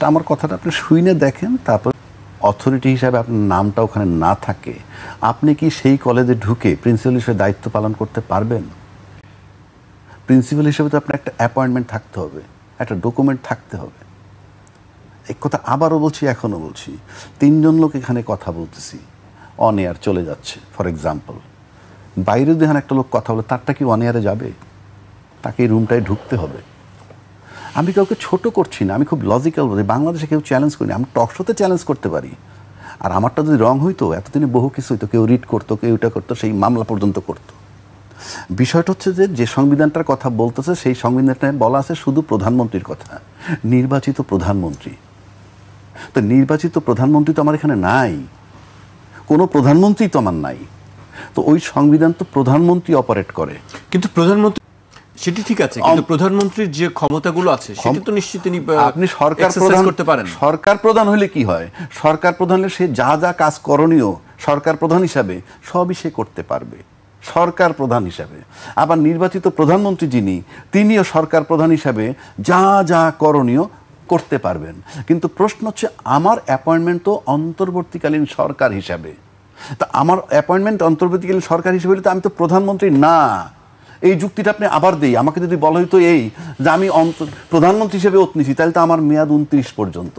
আমার কথাটা আপনি শুনে দেখেন, তারপর অথরিটি হিসাবে আপনার নামটা ওখানে না থাকে, আপনি কি সেই কলেজে ঢুকে প্রিন্সিপাল হিসেবে দায়িত্ব পালন করতে পারবেন? প্রিন্সিপাল হিসেবে তো আপনার একটা অ্যাপয়েন্টমেন্ট থাকতে হবে, একটা ডকুমেন্ট থাকতে হবে। এই কথা আবারও বলছি, এখনও বলছি, 3 জন লোক এখানে কথা বলতেছি, অন এয়ার চলে যাচ্ছে। ফর এক্সাম্পল, বাইরে যখন একটা লোক কথা বলে, তারটা কি অন এয়ারে যাবে? তাকে এই রুমটায় ঢুকতে হবে। আমি কাউকে ছোট করছি না, আমি খুব লজিক্যাল বলি। বাংলাদেশে কেউ চ্যালেঞ্জ করিনি, আমি টক শোতে চ্যালেঞ্জ করতে পারি। আর আমারটা যদি রং হইতো, এতদিনে বহু কিছু হইতো, কেউ রিড করতো, কেউ এটা করতো, সেই মামলা পর্যন্ত করতো। বিষয়টা হচ্ছে যে সংবিধানটার কথা বলতেছে, সেই সংবিধানটায় বলা আছে শুধু প্রধানমন্ত্রীর কথা, নির্বাচিত প্রধানমন্ত্রী। তো নির্বাচিত প্রধানমন্ত্রী তো আমার এখানে নাই, কোনো প্রধানমন্ত্রী তো আমার নাই। তো ওই সংবিধান তো প্রধানমন্ত্রী অপারেট করে। কিন্তু প্রধানমন্ত্রী সেটি ঠিক আছে, কিন্তু প্রধানমন্ত্রীর যে ক্ষমতাগুলো আছে সেটি তো নিশ্চিত তিনি আপনি সরকার প্রধান করতে পারেন। সরকার প্রধান হলে কি হয়? সরকার প্রধান হলে সে যা যা কাজ করণীয় সরকার প্রধান হিসাবে সবই সে করতে পারবে, সরকার প্রধান হিসাবে। আবার নির্বাচিত প্রধানমন্ত্রী যিনি, তিনিও সরকার প্রধান হিসাবে যা যা করণীয় করতে পারবেন। কিন্তু প্রশ্ন হচ্ছে, আমার অ্যাপয়েন্টমেন্ট তো অন্তর্বর্তীকালীন সরকার হিসাবে। তা আমার অ্যাপয়েন্টমেন্ট অন্তর্বর্তীকালীন সরকার হিসেবে হলে তো আমি তো প্রধানমন্ত্রী না। এই যুক্তিটা আপনি আবার দেই, আমাকে যদি বলা হইতো এই যে আমি প্রধানমন্ত্রী হিসেবে ওত নিছি, তাহলে তো আমার মেয়াদ 29 পর্যন্ত।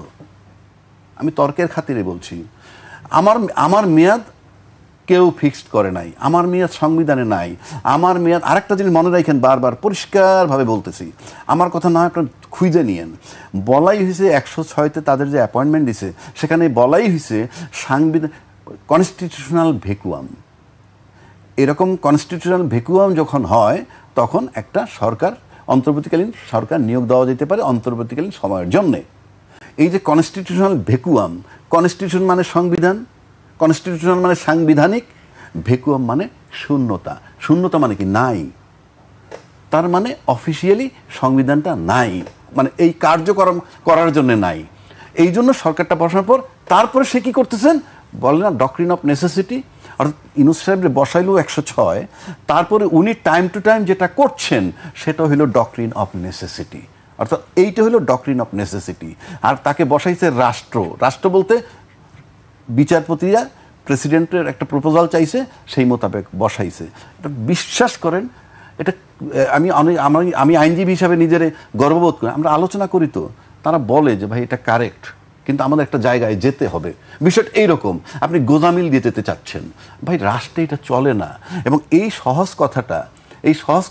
আমি তর্কের খাতিরে বলছি, আমার মেয়াদ কেউ ফিক্সড করে নাই, আমার মেয়াদ সংবিধানে নাই। আমার মেয়াদ, আরেকটা জিনিস মনে রাখেন, বারবার পরিষ্কারভাবে বলতেছি, আমার কথা না আপনার খুঁজে নিয়েন। বলাই হয়েছে 106-তে তাদের যে অ্যাপয়েন্টমেন্ট দিছে, সেখানে বলাই হয়েছে সাংবিধান কনস্টিটিউশনাল ভ্যাকুয়াম। এরকম কনস্টিটিউশনাল ভ্যাকুয়াম যখন হয়, তখন একটা সরকার, অন্তর্বর্তীকালীন সরকার নিয়োগ দেওয়া যেতে পারে অন্তর্বর্তীকালীন সময়ের জন্যে। এই যে কনস্টিটিউশনাল ভ্যাকুয়াম, কনস্টিটিউশন মানে সংবিধান, কনস্টিটিউশনাল মানে সাংবিধানিক, ভ্যাকুয়াম মানে শূন্যতা। শূন্যতা মানে কি? নাই। তার মানে অফিসিয়ালি সংবিধানটা নাই, মানে এই কার্যক্রম করার জন্য নাই। এই জন্য সরকারটা বসানোর পর তারপরে সে কি করতেছেন বলে না, ডক্ট্রিন অফ নেসেসিটি। অর্থাৎ ইউনূস সাহেব বসাইলো 106, তারপরে উনি টাইম টু টাইম যেটা করছেন সেটা হলো ডক্ট্রিন অফ নেসেসিটি। অর্থাৎ এইটা হলো ডক্ট্রিন অফ নেসেসিটি। আর তাকে বসাইছে রাষ্ট্র। রাষ্ট্র বলতে বিচারপতিরা প্রেসিডেন্টের একটা প্রপোজাল চাইছে, সেই মোতাবেক বসাইছে। এটা বিশ্বাস করেন, এটা আমি আইনজীবী হিসাবে নিজেরে গর্ববোধ করি। আমরা আলোচনা করি তো, তারা বলে যে ভাই এটা কারেক্ট, কিন্তু আমাদের একটা জায়গায় যেতে হবে। বিষয়টা এইরকম, আপনি গোজামিল দিয়ে যেতে চাচ্ছেন, ভাই রাষ্ট্রে এটা চলে না। এবং এই সহজ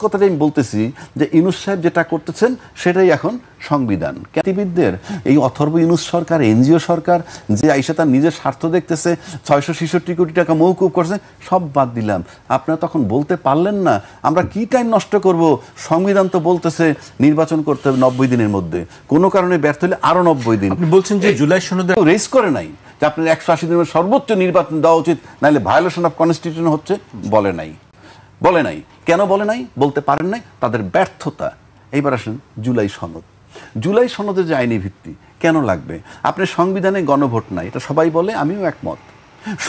কথাটাই আমি বলতেছি যে ইউনূস সাহেব যেটা করতেছেন সেটাই এখন সংবিধান। খ্যাতিবিদদের এই অথর্ব ইউনূস সরকার, এনজিও সরকার যে আইসা তার নিজের স্বার্থ দেখতেছে, 666 কোটি টাকা মওকুফ করছে, সব বাদ দিলাম। আপনারা তখন বলতে পারলেন না আমরা কি টাইম নষ্ট করব? সংবিধান তো বলতেছে নির্বাচন করতে হবে 90 দিনের মধ্যে, কোনো কারণে ব্যর্থ হলে আরো 90 দিন। আপনি বলছেন যে জুলাই সনদে রেস করে নাই যে আপনার 180 দিনের সর্বোচ্চ নির্বাচন দেওয়া উচিত, নাহলে ভায়োলেশন অফ কনস্টিটিউশন হচ্ছে। বলে নাই। কেন বলে নাই? বলতে পারেন নাই, তাদের ব্যর্থতা। এইবার আসেন জুলাই সনদের যে আইনি ভিত্তি কেন লাগবে? আপনি সংবিধানে গণভোট নাই, এটা সবাই বলে, আমিও একমত।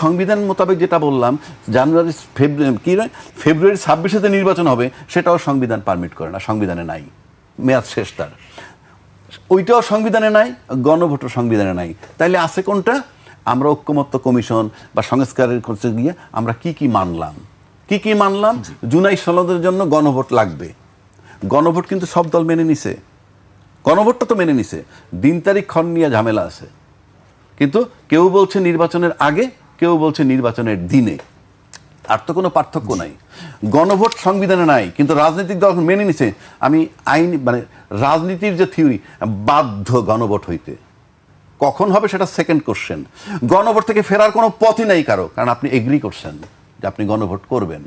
সংবিধান মোতাবেক যেটা বললাম, ফেব্রুয়ারি 26-তে নির্বাচন হবে, সেটাও সংবিধান পারমিট করে না, সংবিধানে নাই, মেয়াদ শেষ তার। ওইটাও সংবিধানে নাই, গণভোটও সংবিধানে নাই। তাইলে আছে কোনটা? আমরা ঐক্যমত্য কমিশন বা সংস্কারের করতে গিয়ে আমরা কি মানলাম? জুলাই সনদের জন্য গণভোট লাগবে। গণভোট কিন্তু সব দল মেনে নিছে, গণভোটটা তো মেনে নিছে। দিন তারিখ ক্ষণ নিয়ে ঝামেলা আছে, কিন্তু কেউ বলছে নির্বাচনের আগে, কেউ বলছে নির্বাচনের দিনে। আর তো কোনো পার্থক্য নাই। গণভোট সংবিধানে নাই, কিন্তু রাজনৈতিক দল মেনে নিছে। আমি মানে রাজনীতির যে থিওরি, বাধ্য গণভোট হইতে। কখন হবে সেটা সেকেন্ড কোশ্চেন। গণভোট থেকে ফেরার কোনো পথই নাই কারো, কারণ আপনি এগ্রি করছেন যে আপনি গণভোট করবেন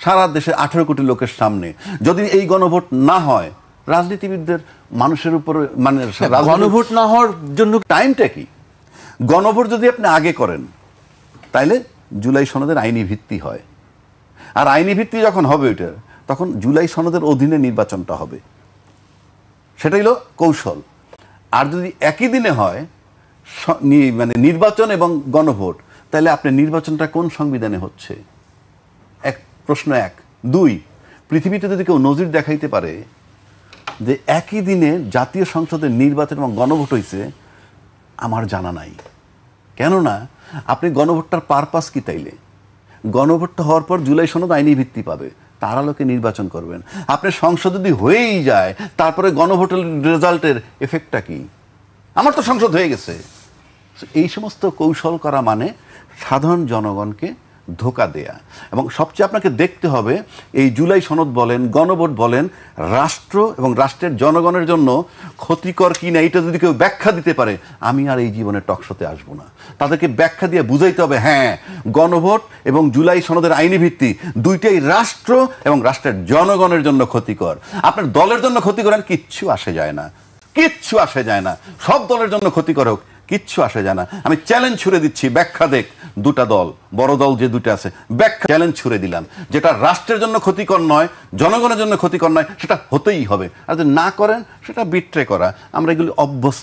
সারা দেশে 18 কোটি লোকের সামনে। যদি এই গণভোট না হয়, রাজনীতিবিদদের মানুষের উপরে, মানে গণভোট না হওয়ার জন্য টাইমটা কি? গণভোট যদি আপনি আগে করেন, তাইলে জুলাই সনদের আইনি ভিত্তি হয়। আর আইনি ভিত্তি যখন হবে ওইটার, তখন জুলাই সনদের অধীনে নির্বাচনটা হবে। সেটাই হলো কৌশল। আর যদি একই দিনে হয় মানে নির্বাচন এবং গণভোট, তাহলে আপনি নির্বাচনটা কোন সংবিধানে হচ্ছে? প্রশ্ন 1। 2, পৃথিবীতে যদি কেউ নজির দেখাইতে পারে যে একই দিনে জাতীয় সংসদের নির্বাচন এবং গণভোট হয়েছে, আমার জানা নাই। কেননা আপনি গণভোটটার পারপাস কি তাইলে? গণভোটটা হওয়ার পর জুলাই সনদ আইনি ভিত্তি পাবে, তার আলোকে নির্বাচন করবেন। আপনি সংসদ যদি হয়েই যায় তারপরে গণভোটের রেজাল্টের এফেক্টটা কি? আমার তো সংসদ হয়ে গেছে। এই সমস্ত কৌশল করা মানে সাধারণ জনগণকে ধোঁকা দেয়া। এবং সবচেয়ে আপনাকে দেখতে হবে এই জুলাই সনদ বলেন, গণভোট বলেন, রাষ্ট্র এবং রাষ্ট্রের জনগণের জন্য ক্ষতিকর কি না এটা যদি কেউ ব্যাখ্যা দিতে পারে, আমি আর এই জীবনে টকশোতে আসবো না। তাদেরকে ব্যাখ্যা দিয়ে বুঝাইতে হবে, হ্যাঁ গণভোট এবং জুলাই সনদের আইনি ভিত্তি দুইটাই রাষ্ট্র এবং রাষ্ট্রের জনগণের জন্য ক্ষতিকর। আপনার দলের জন্য ক্ষতিকর কিচ্ছু আসে যায় না, কিচ্ছু আসে যায় না। সব দলের জন্য ক্ষতিকর হোক, কিচ্ছু আসে যায় না। আমি চ্যালেঞ্জ ছুড়ে দিচ্ছি, ব্যাখ্যা দেখ দুটা দল, বড় দল যে দুটো আছে, ব্যাখ্যা চ্যালেঞ্জ ছুড়ে দিলাম। যেটা রাষ্ট্রের জন্য ক্ষতিকর নয়, জনগণের জন্য ক্ষতিকর নয়, সেটা হতেই হবে। আর যদি না করেন সেটা বিট্রে করা। আমরা এগুলি অভ্যস্ত।